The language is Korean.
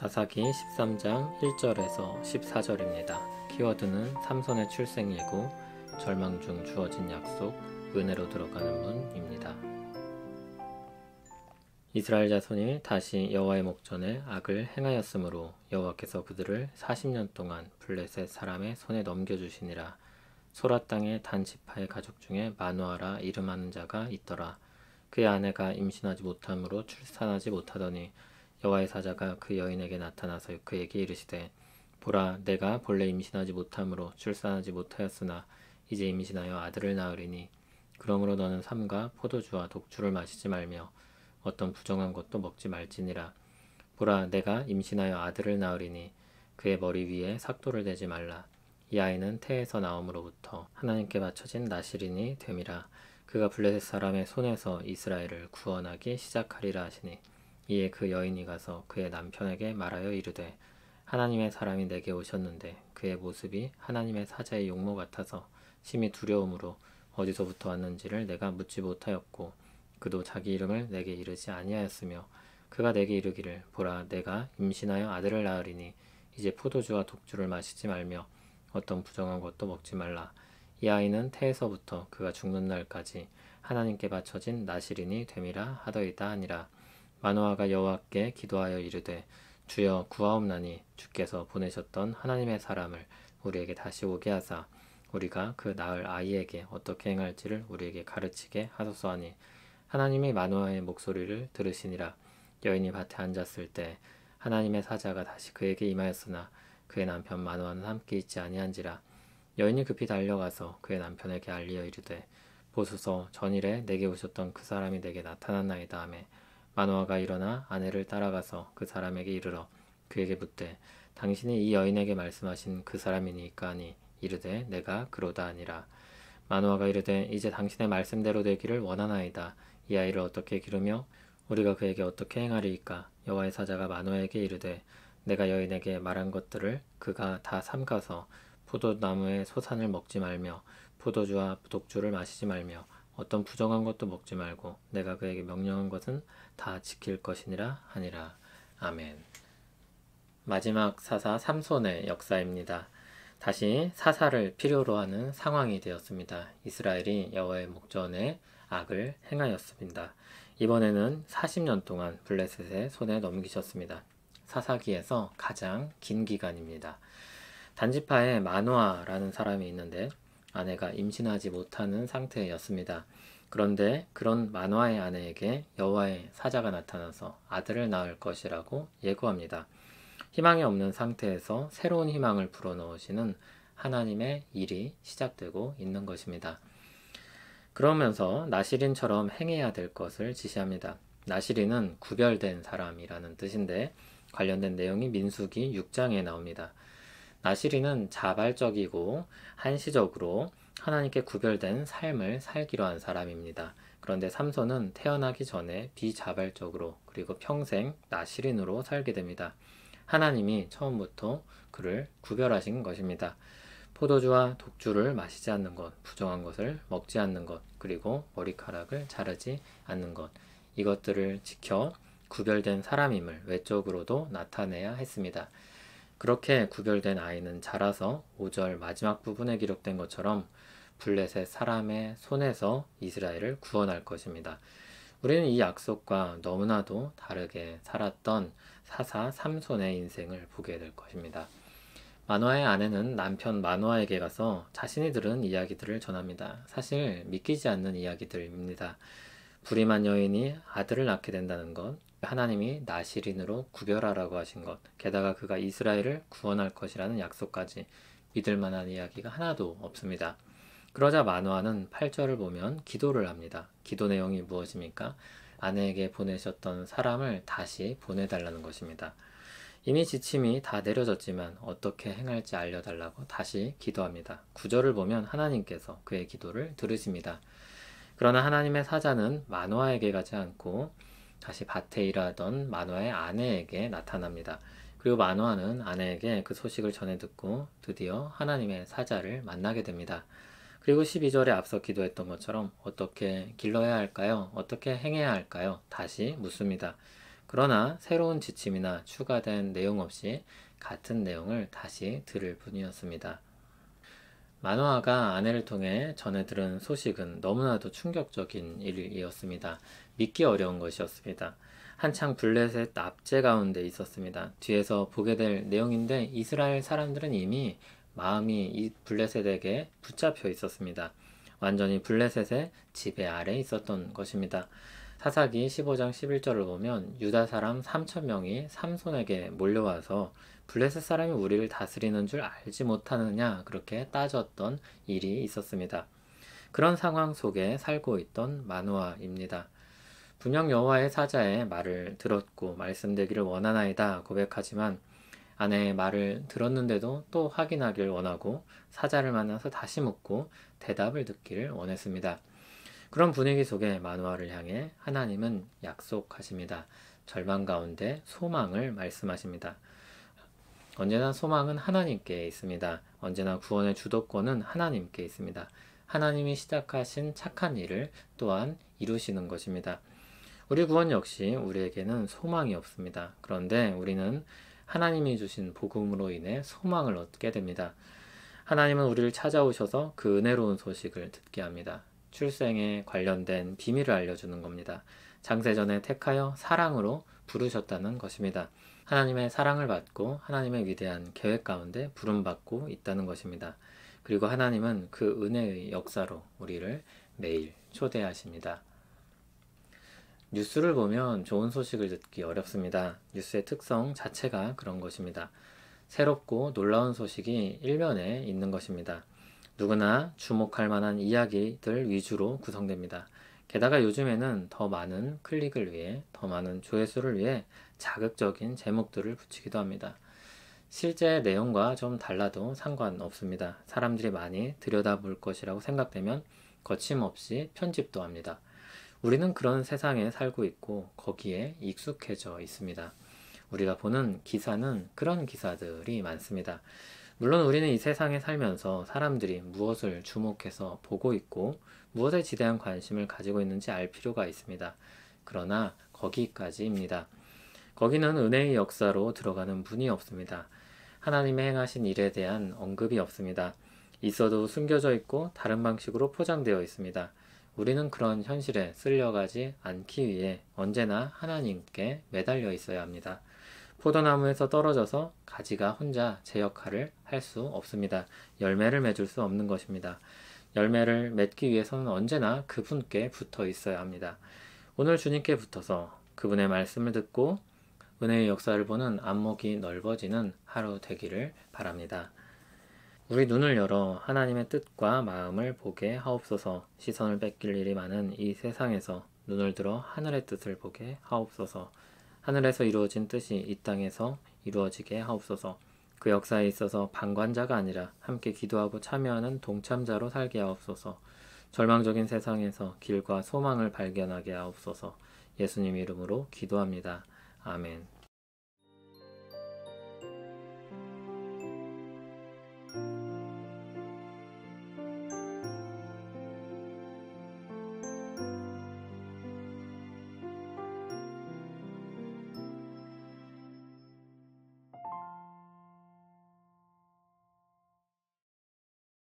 사사기 13장 1절에서 14절입니다. 키워드는 삼손의 출생 예고, 절망 중 주어진 약속, 은혜로 들어가는 문입니다. 이스라엘 자손이 다시 여호와의 목전에 악을 행하였으므로 여호와께서 그들을 40년 동안 블레셋 사람의 손에 넘겨주시니라. 소라 땅의 단 지파의 가족 중에 마누아라 이름하는 자가 있더라. 그의 아내가 임신하지 못함으로 출산하지 못하더니 여호와의 사자가 그 여인에게 나타나서 그에게 이르시되, 보라, 내가 본래 임신하지 못함으로 출산하지 못하였으나 이제 임신하여 아들을 낳으리니 그러므로 너는 삼가 포도주와 독주를 마시지 말며 어떤 부정한 것도 먹지 말지니라. 보라, 내가 임신하여 아들을 낳으리니 그의 머리 위에 삭도를 대지 말라. 이 아이는 태에서 나옴으로부터 하나님께 바쳐진 나실인이 됨이라. 그가 블레셋 사람의 손에서 이스라엘을 구원하기 시작하리라 하시니, 이에 그 여인이 가서 그의 남편에게 말하여 이르되, 하나님의 사람이 내게 오셨는데 그의 모습이 하나님의 사자의 용모 같아서 심히 두려움으로 어디서부터 왔는지를 내가 묻지 못하였고, 그도 자기 이름을 내게 이르지 아니하였으며, 그가 내게 이르기를, 보라, 내가 임신하여 아들을 낳으리니 이제 포도주와 독주를 마시지 말며 어떤 부정한 것도 먹지 말라. 이 아이는 태에서부터 그가 죽는 날까지 하나님께 바쳐진 나실인이 됨이라 하더이다 하니라. 마노아가 여호와께 기도하여 이르되, 주여 구하옵나니 주께서 보내셨던 하나님의 사람을 우리에게 다시 오게 하사 우리가 그 낳을 아이에게 어떻게 행할지를 우리에게 가르치게 하소서 하니, 하나님이 마노아의 목소리를 들으시니라. 여인이 밭에 앉았을 때 하나님의 사자가 다시 그에게 임하였으나 그의 남편 마노아는 함께 있지 아니한지라. 여인이 급히 달려가서 그의 남편에게 알리어 이르되, 보소서, 전일에 내게 오셨던 그 사람이 내게 나타났나이다 하매, 마노아가 일어나 아내를 따라가서 그 사람에게 이르러 그에게 묻되, 당신이 이 여인에게 말씀하신 그 사람이니까 하니, 이르되 내가 그로다 하니라. 마노아가 이르되, 이제 당신의 말씀대로 되기를 원하나이다. 이 아이를 어떻게 기르며 우리가 그에게 어떻게 행하리이까? 여호와의 사자가 마노아에게 이르되, 내가 여인에게 말한 것들을 그가 다 삼가서 포도나무의 소산을 먹지 말며 포도주와 독주를 마시지 말며 어떤 부정한 것도 먹지 말고 내가 그에게 명령한 것은 다 지킬 것이니라 하니라. 아멘. 마지막 사사 삼손의 역사입니다. 다시 사사를 필요로 하는 상황이 되었습니다. 이스라엘이 여호와의 목전에 악을 행하였습니다. 이번에는 40년 동안 블레셋의 손에 넘기셨습니다. 사사기에서 가장 긴 기간입니다. 단지파에 마노아라는 사람이 있는데 아내가 임신하지 못하는 상태였습니다. 그런데 그런 마노아의 아내에게 여호와의 사자가 나타나서 아들을 낳을 것이라고 예고합니다. 희망이 없는 상태에서 새로운 희망을 불어넣으시는 하나님의 일이 시작되고 있는 것입니다. 그러면서 나실인처럼 행해야 될 것을 지시합니다. 나실인은 구별된 사람이라는 뜻인데 관련된 내용이 민수기 6장에 나옵니다. 나실인은 자발적이고 한시적으로 하나님께 구별된 삶을 살기로 한 사람입니다. 그런데 삼손은 태어나기 전에 비자발적으로 그리고 평생 나실인으로 살게 됩니다. 하나님이 처음부터 그를 구별하신 것입니다. 포도주와 독주를 마시지 않는 것, 부정한 것을 먹지 않는 것, 그리고 머리카락을 자르지 않는 것, 이것들을 지켜 구별된 사람임을 외적으로도 나타내야 했습니다. 그렇게 구별된 아이는 자라서 5절 마지막 부분에 기록된 것처럼 블레셋 사람의 손에서 이스라엘을 구원할 것입니다. 우리는 이 약속과 너무나도 다르게 살았던 사사 삼손의 인생을 보게 될 것입니다. 마노아의 아내는 남편 마노아에게 가서 자신이 들은 이야기들을 전합니다. 사실 믿기지 않는 이야기들입니다. 불임한 여인이 아들을 낳게 된다는 것, 하나님이 나실인으로 구별하라고 하신 것, 게다가 그가 이스라엘을 구원할 것이라는 약속까지 믿을 만한 이야기가 하나도 없습니다. 그러자 마노아는 8절을 보면 기도를 합니다. 기도 내용이 무엇입니까? 아내에게 보내셨던 사람을 다시 보내달라는 것입니다. 이미 지침이 다 내려졌지만 어떻게 행할지 알려달라고 다시 기도합니다. 9절을 보면 하나님께서 그의 기도를 들으십니다. 그러나 하나님의 사자는 마노아에게 가지 않고 다시 밭에 일하던 마노아의 아내에게 나타납니다. 그리고 마노아는 아내에게 그 소식을 전해 듣고 드디어 하나님의 사자를 만나게 됩니다. 그리고 12절에 앞서 기도했던 것처럼 어떻게 길러야 할까요? 어떻게 행해야 할까요? 다시 묻습니다. 그러나 새로운 지침이나 추가된 내용 없이 같은 내용을 다시 들을 뿐이었습니다. 마노아가 아내를 통해 전해 들은 소식은 너무나도 충격적인 일이었습니다. 믿기 어려운 것이었습니다. 한창 블레셋 압제 가운데 있었습니다. 뒤에서 보게 될 내용인데 이스라엘 사람들은 이미 마음이 이 블레셋에게 붙잡혀 있었습니다. 완전히 블레셋의 지배 아래 있었던 것입니다. 사사기 15장 11절을 보면 유다 사람 3,000명이 삼손에게 몰려와서 블레셋 사람이 우리를 다스리는 줄 알지 못하느냐 그렇게 따졌던 일이 있었습니다. 그런 상황 속에 살고 있던 마노아입니다. 분명 여호와의 사자의 말을 들었고 말씀되기를 원하나이다 고백하지만 아내의 말을 들었는데도 또 확인하길 원하고 사자를 만나서 다시 묻고 대답을 듣기를 원했습니다. 그런 분위기 속에 마노아를 향해 하나님은 약속하십니다. 절망 가운데 소망을 말씀하십니다. 언제나 소망은 하나님께 있습니다. 언제나 구원의 주도권은 하나님께 있습니다. 하나님이 시작하신 착한 일을 또한 이루시는 것입니다. 우리 구원 역시 우리에게는 소망이 없습니다. 그런데 우리는 하나님이 주신 복음으로 인해 소망을 얻게 됩니다. 하나님은 우리를 찾아오셔서 그 은혜로운 소식을 듣게 합니다. 출생에 관련된 비밀을 알려주는 겁니다. 장세전에 택하여 사랑으로 부르셨다는 것입니다. 하나님의 사랑을 받고 하나님의 위대한 계획 가운데 부름받고 있다는 것입니다. 그리고 하나님은 그 은혜의 역사로 우리를 매일 초대하십니다. 뉴스를 보면 좋은 소식을 듣기 어렵습니다. 뉴스의 특성 자체가 그런 것입니다. 새롭고 놀라운 소식이 일면에 있는 것입니다. 누구나 주목할 만한 이야기들 위주로 구성됩니다. 게다가 요즘에는 더 많은 클릭을 위해, 더 많은 조회수를 위해 자극적인 제목들을 붙이기도 합니다. 실제 내용과 좀 달라도 상관없습니다. 사람들이 많이 들여다볼 것이라고 생각되면 거침없이 편집도 합니다. 우리는 그런 세상에 살고 있고 거기에 익숙해져 있습니다. 우리가 보는 기사는 그런 기사들이 많습니다. 물론 우리는 이 세상에 살면서 사람들이 무엇을 주목해서 보고 있고 무엇에 지대한 관심을 가지고 있는지 알 필요가 있습니다. 그러나 거기까지입니다. 거기는 은혜의 역사로 들어가는 문이 없습니다. 하나님의 행하신 일에 대한 언급이 없습니다. 있어도 숨겨져 있고 다른 방식으로 포장되어 있습니다. 우리는 그런 현실에 쓸려가지 않기 위해 언제나 하나님께 매달려 있어야 합니다. 포도나무에서 떨어져서 가지가 혼자 제 역할을 할 수 없습니다. 열매를 맺을 수 없는 것입니다. 열매를 맺기 위해서는 언제나 그분께 붙어 있어야 합니다. 오늘 주님께 붙어서 그분의 말씀을 듣고 은혜의 역사를 보는 안목이 넓어지는 하루 되기를 바랍니다. 우리 눈을 열어 하나님의 뜻과 마음을 보게 하옵소서. 시선을 뺏길 일이 많은 이 세상에서 눈을 들어 하늘의 뜻을 보게 하옵소서. 하늘에서 이루어진 뜻이 이 땅에서 이루어지게 하옵소서. 그 역사에 있어서 방관자가 아니라 함께 기도하고 참여하는 동참자로 살게 하옵소서. 절망적인 세상에서 길과 소망을 발견하게 하옵소서. 예수님 이름으로 기도합니다. 아멘.